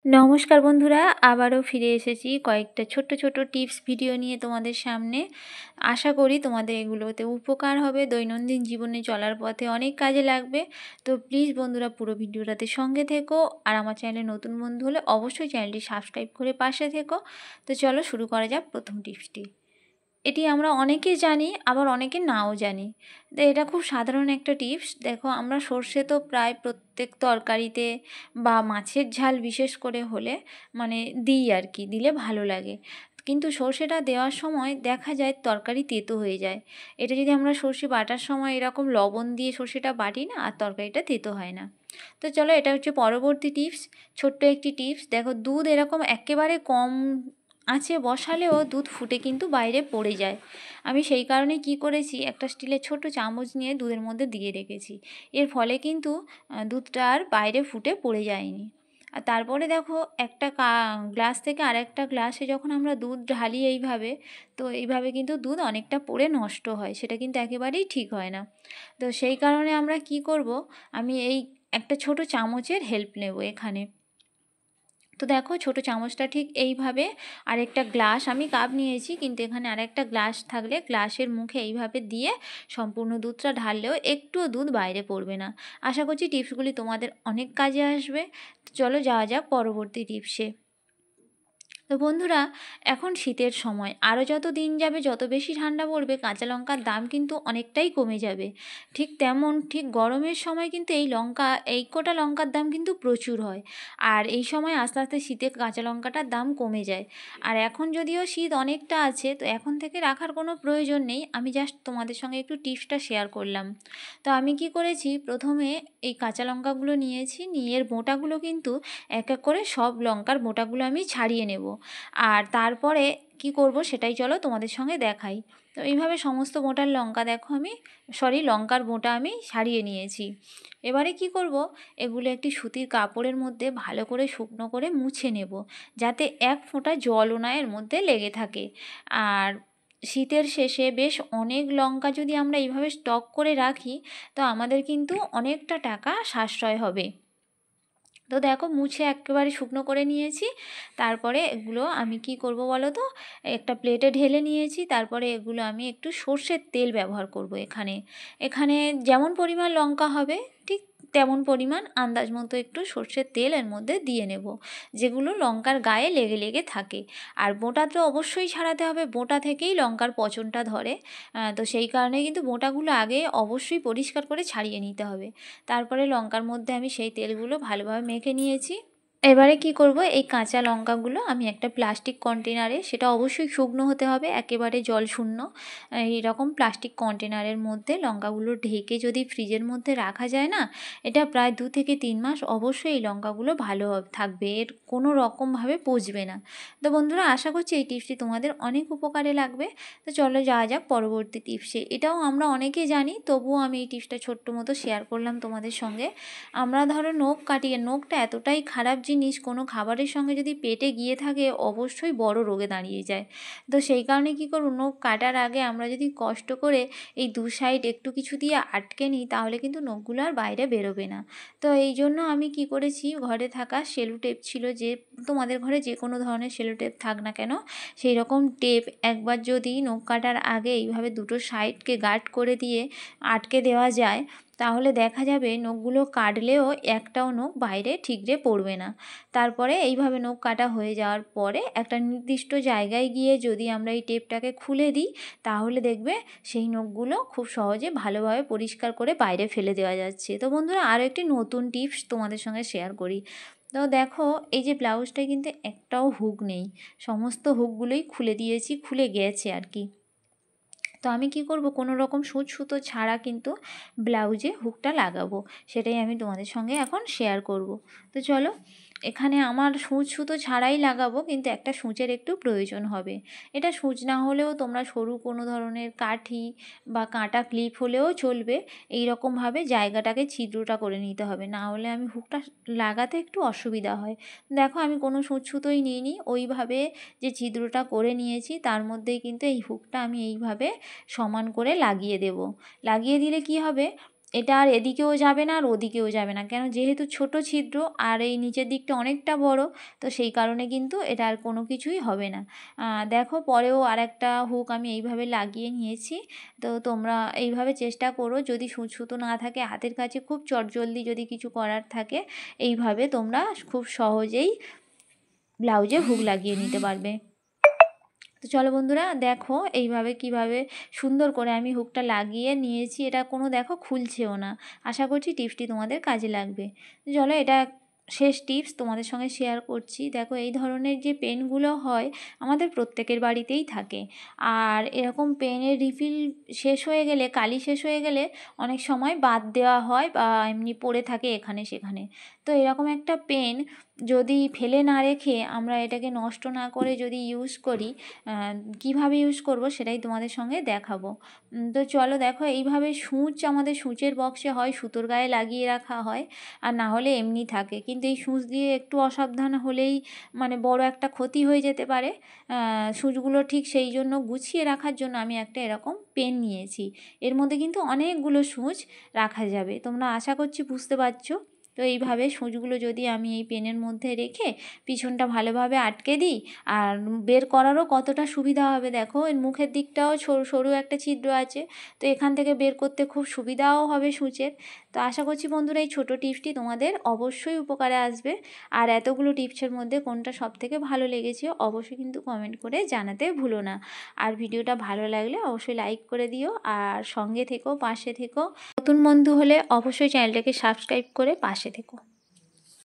নমস্কার বন্ধুরা, আবারও ফিরে এসেছি কয়েকটা ছোট্ট ছোট্ট টিপস ভিডিও নিয়ে তোমাদের সামনে। আশা করি তোমাদের এগুলোতে উপকার হবে, দৈনন্দিন জীবনে চলার পথে অনেক কাজে লাগবে। তো প্লিজ বন্ধুরা পুরো ভিডিওটাতে সঙ্গে থেকো, আর আমার চ্যানেলে নতুন বন্ধু হলে অবশ্যই চ্যানেলটি সাবস্ক্রাইব করে পাশে থেকো। তো চলো শুরু করা যাক প্রথম টিপসটি। এটি আমরা অনেকে জানি, আবার অনেকে নাও জানি। তো এটা খুব সাধারণ একটা টিপস। দেখো, আমরা সর্ষে তো প্রায় প্রত্যেক তরকারিতে বা মাছের ঝাল বিশেষ করে হলে মানে দিই আর কি, দিলে ভালো লাগে। কিন্তু সর্ষেটা দেওয়ার সময় দেখা যায় তরকারি তেতো হয়ে যায়। এটা যদি আমরা সর্ষে বাটার সময় এরকম লবণ দিয়ে সর্ষেটা বাটি না, আর তরকারিটা তেতো হয় না। তো চলো, এটা হচ্ছে পরবর্তী টিপস। ছোট্ট একটি টিপস। দেখো, দুধ এরকম একেবারে কম আঁচে বসালেও দুধ ফুটে কিন্তু বাইরে পড়ে যায়। আমি সেই কারণে কি করেছি, একটা স্টিলের ছোট চামচ নিয়ে দুধের মধ্যে দিয়ে রেখেছি। এর ফলে কিন্তু দুধটা আর বাইরে ফুটে পড়ে যায়নি। আর তারপরে দেখো, একটা গ্লাস থেকে আরেকটা গ্লাসে যখন আমরা দুধ ঢালি এইভাবে, তো এইভাবে কিন্তু দুধ অনেকটা পড়ে নষ্ট হয়, সেটা কিন্তু একেবারেই ঠিক হয় না। তো সেই কারণে আমরা কি করব, আমি এই একটা ছোট চামচের হেল্প নেব এখানে। তো দেখো, ছোট চামচটা ঠিক এইভাবে, আরেকটা গ্লাস, আমি কাপ নিয়েছি কিন্তু এখানে আরেকটা গ্লাস থাকলে গ্লাসের মুখে এইভাবে দিয়ে সম্পূর্ণ দুধটা ঢাললেও একটুও দুধ বাইরে পড়বে না। আশা করছি টিপসগুলি তোমাদের অনেক কাজে আসবে। চলো যাওয়া যাক পরবর্তী টিপসে। তো বন্ধুরা, এখন শীতের সময়, আরও যত দিন যাবে যত বেশি ঠান্ডা পড়বে কাঁচা লঙ্কার দাম কিন্তু অনেকটাই কমে যাবে। ঠিক গরমের সময় কিন্তু এই কোটা লঙ্কার দাম কিন্তু প্রচুর হয়। আর এই সময় আস্তে আস্তে শীতে কাঁচা লঙ্কাটার দাম কমে যায়। আর এখন যদিও শীত অনেকটা আছে, তো এখন থেকে রাখার কোনো প্রয়োজন নেই, আমি জাস্ট তোমাদের সঙ্গে একটু টিপসটা শেয়ার করলাম। তো আমি কি করেছি, প্রথমে এই কাঁচা লঙ্কাগুলো নিয়েছি, নিয়ে এর বোঁটাগুলো কিন্তু এক এক করে সব লঙ্কার বোঁটাগুলো আমি ছাড়িয়ে নেব। আর তারপরে কি করব সেটাই চলো তোমাদের সঙ্গে দেখাই। তো এইভাবে সমস্ত লঙ্কার বোঁটা আমি ছাড়িয়ে নিয়েছি। এবারে কি করব, এগুলো একটি সুতির কাপড়ের মধ্যে ভালো করে শুকনো করে মুছে নেব, যাতে এক ফোঁটা জলও না এর মধ্যে লেগে থাকে। আর শীতের শেষে বেশ অনেক লঙ্কা যদি আমরা এইভাবে স্টক করে রাখি, তো আমাদের কিন্তু অনেকটা টাকা সাশ্রয় হবে। তো দেখো, মুছে একেবারে শুকনো করে নিয়েছি। তারপরে এগুলো আমি কি করব বলো তো, একটা প্লেটে ঢেলে নিয়েছি। তারপরে এগুলো আমি একটু সর্ষের তেল ব্যবহার করব এখানে। এখানে যেমন পরিমাণ লঙ্কা হবে ঠিক তেমন পরিমাণ আন্দাজ মতো একটু সর্ষের তেল এর মধ্যে দিয়ে নেব, যেগুলো লঙ্কার গায়ে লেগে লেগে থাকে। আর বোঁটা তো অবশ্যই ছাড়াতে হবে, বোঁটা থেকেই লঙ্কার পচনটা ধরে। তো সেই কারণে কিন্তু বোঁটাগুলো আগে অবশ্যই পরিষ্কার করে ছাড়িয়ে নিতে হবে। তারপরে লঙ্কার মধ্যে আমি সেই তেলগুলো ভালোভাবে মেখে নিয়েছি। এবারে কি করব, এই কাঁচা লঙ্কাগুলো আমি একটা প্লাস্টিক কন্টেনারে, সেটা অবশ্যই শুকনো হতে হবে, একেবারে জল শূন্য, এইরকম প্লাস্টিক কন্টেনারের মধ্যে লঙ্কাগুলো ঢেকে যদি ফ্রিজের মধ্যে রাখা যায় না, এটা প্রায় 2 থেকে 3 মাস অবশ্যই এই লঙ্কাগুলো ভালো থাকবে, এর কোনো রকমভাবে পচবে না। তো বন্ধুরা, আশা করছি এই টিপসটি তোমাদের অনেক উপকারে লাগবে। তো চলো যাওয়া যাক পরবর্তী টিপসে। এটাও আমরা অনেকেই জানি, তবুও আমি এই টিপসটা ছোট্ট মতো শেয়ার করলাম তোমাদের সঙ্গে। আমরা ধরো নখ কাটিয়ে, নখটা এতটাই খারাপ জিনিস, কোনো খাবারের সঙ্গে যদি পেটে গিয়ে থাকে অবশ্যই বড় রোগে দাঁড়িয়ে যায়। তো সেই কারণে কী করব, নখ কাটার আগে আমরা যদি কষ্ট করে এই দু সাইড একটু কিছু দিয়ে আটকে নিই, তাহলে কিন্তু নখগুলো আর বাইরে বেরোবে না। তো এই জন্য আমি কি করেছি, ঘরে থাকা সেলো টেপ ছিল, যে তোমাদের ঘরে যে কোনো ধরনের সেলো টেপ থাক না কেন, সেই রকম টেপ একবার যদি নখ কাটার আগে এইভাবে দুটো সাইডকে গার্ড করে দিয়ে আটকে দেওয়া যায়, তাহলে দেখা যাবে নখগুলো কাটলেও একটাও নখ বাইরে ঠিকরে পড়বে না। তারপরে এইভাবে নখ কাটা হয়ে যাওয়ার পরে একটা নির্দিষ্ট জায়গায় গিয়ে যদি আমরা এই টেপটাকে খুলে দিই, তাহলে দেখবে সেই নখগুলো খুব সহজে ভালোভাবে পরিষ্কার করে বাইরে ফেলে দেওয়া যাচ্ছে। তো বন্ধুরা, আরও একটি নতুন টিপস তোমাদের সঙ্গে শেয়ার করি। তো দেখো, এই যে ব্লাউজটায় কিন্তু একটাও হুক নেই, সমস্ত হুকগুলোই খুলে দিয়েছি, খুলে গেছে আর কি। তো আমি কি করব, কোনো রকম সূচ সুতো ছাড়া কিন্তু ব্লাউজে হুকটা লাগাবো, সেটাই আমি তোমাদের সঙ্গে এখন শেয়ার করব। তো চলো, এখানে আমার সূচ সুতো ছাড়াই লাগাবো, কিন্তু একটা সূচের একটু প্রয়োজন হবে। এটা সূচ না হলেও তোমরা সরু কোনো ধরনের কাঠি বা কাঁটা ক্লিপ হলেও চলবে। এই রকমভাবে জায়গাটাকে ছিদ্রটা করে নিতে হবে, না হলে আমি হুকটা লাগাতে একটু অসুবিধা হয়। দেখো, আমি কোনো সূচ সুতোই নিইনি, ওইভাবে যে ছিদ্রটা করে নিয়েছি তার মধ্যেই কিন্তু এই হুকটা আমি এইভাবে সমান করে লাগিয়ে দেব। লাগিয়ে দিলে কি হবে, এটা আর এদিকেও যাবে না আর ওদিকেও যাবে না, কেন যেহেতু ছোট ছিদ্র আর এই নিচের দিকটা অনেকটা বড়, তো সেই কারণে কিন্তু এটা আর কোনো কিছুই হবে না। দেখো পরেও আরেকটা হুক আমি এইভাবে লাগিয়ে নিয়েছি। তো তোমরা এইভাবে চেষ্টা করো, যদি সুচ সুতো না থাকে হাতের কাছে, খুব চটজলদি যদি কিছু করার থাকে, এইভাবে তোমরা খুব সহজেই ব্লাউজে হুক লাগিয়ে নিতে পারবে। তো চলো বন্ধুরা, দেখো এইভাবে কিভাবে সুন্দর করে আমি হুকটা লাগিয়ে নিয়েছি। এটা কোনো দেখো খুলছেও না। আশা করছি টিপসটি তোমাদের কাজে লাগবে। চলো, এটা শেষ টিপস তোমাদের সঙ্গে শেয়ার করছি। দেখো, এই ধরনের যে পেনগুলো হয় আমাদের প্রত্যেকের বাড়িতেই থাকে, আর এরকম পেনের রিফিল শেষ হয়ে গেলে, কালি শেষ হয়ে গেলে অনেক সময় বাদ দেওয়া হয় বা এমনি পড়ে থাকে এখানে সেখানে। তো এরকম একটা পেন যদি ফেলে না রেখে আমরা এটাকে নষ্ট না করে যদি ইউজ করি, কীভাবে ইউজ করব সেটাই তোমাদের সঙ্গে দেখাবো। তো চলো দেখো, এইভাবে সূচ আমাদের সূচের বক্সে হয় সুতোর গায়ে লাগিয়ে রাখা হয়, আর না হলে এমনি থাকে। কিন্তু এই সূচ দিয়ে একটু অসাবধান হলেই মানে বড় একটা ক্ষতি হয়ে যেতে পারে। সূচগুলো ঠিক সেই জন্য গুছিয়ে রাখার জন্য আমি একটা এরকম পেন নিয়েছি। এর মধ্যে কিন্তু অনেকগুলো সূচ রাখা যাবে, তোমরা আশা করছি বুঝতে পারছো। তো এইভাবে সূচগুলো যদি আমি এই পেনের মধ্যে রেখে পিছনটা ভালোভাবে আটকে দিই, আর বের করারও কতটা সুবিধা হবে দেখো, এর মুখের দিকটাও সরু সরু একটা ছিদ্র আছে, তো এখান থেকে বের করতে খুব সুবিধাও হবে সূচের। তো আশা করছি বন্ধুরা এই ছোটো টিপসটি তোমাদের অবশ্যই উপকারে আসবে। আর এতগুলো টিপসের মধ্যে কোনটা সবথেকে ভালো লেগেছে অবশ্যই কিন্তু কমেন্ট করে জানাতে ভুলো না। আর ভিডিওটা ভালো লাগলে অবশ্যই লাইক করে দিও, আর সঙ্গে থেকো, পাশে থেকো। নতুন বন্ধু হলে অবশ্যই চ্যানেলটাকে সাবস্ক্রাইব করে পাশে থেকো।